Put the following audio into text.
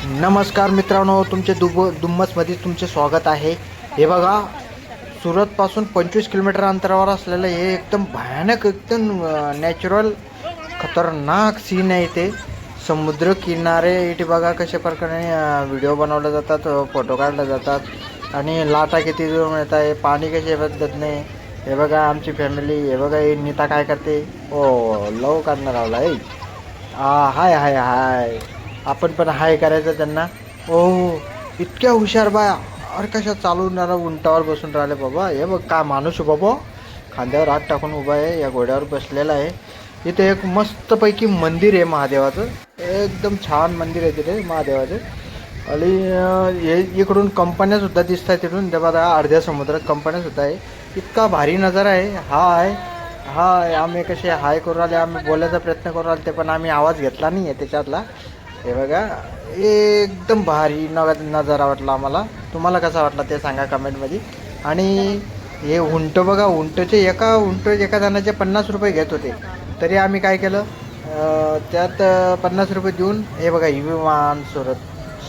नमस्कार मित्रांनो, तुमचे दुम्मसमध्ये तुमचे स्वागत आहे. हे बघा, सुरतपासून 25 किलोमीटर अंतरावर असलेलं हे एकदम भयानक, एकदम नॅचरल खतरनाक सीन आहे. ते समुद्र किनारे इथे बघा कशा प्रकारे व्हिडिओ बनवले जातात, फोटो काढले जातात आणि लाटा किती दूर मिळत आहे, पाणी कसे बदलत नाही. हे बघा आमची फॅमिली, हे बघा ही नीता काय करते. ओ लव काढणार लावला आहे. हाय हाय हाय, आपण पण हाय करायचं त्यांना. ओ इतक्या हुशार बाया, अरे कशा चालवणारा उंटावर बसून राहिले बाबा. हे बघ काय माणूस बाबा, खांद्यावर हात टाकून उभा आहे, या घोड्यावर बसलेला आहे. इथे एक मस्तपैकी मंदिर आहे महादेवाचं, एकदम छान मंदिर आहे तिथे महादेवाचं. आणि हे इकडून कंपन्यासुद्धा दिसत आहेत, तिथून ते बघा अर्ध्या समुद्रात कंपन्यासुद्धा आहे. इतका भारी नजारा आहे. हाय आम्ही कसे हाय करू राहिले, आम्ही बोलायचा प्रयत्न करू राहिले, ते पण आम्ही आवाज घेतला नाही आहे त्याच्यातला. हे बघा एकदम भारी नजारा वाटला आम्हाला. तुम्हाला कसा वाटला ते सांगा कमेंटमध्ये. आणि हे उंट बघा, एका जणाचे 50 रुपये घेत होते. तरी आम्ही काय केलं, त्यात 50 रुपये देऊन हे बघा ही विमान सुरत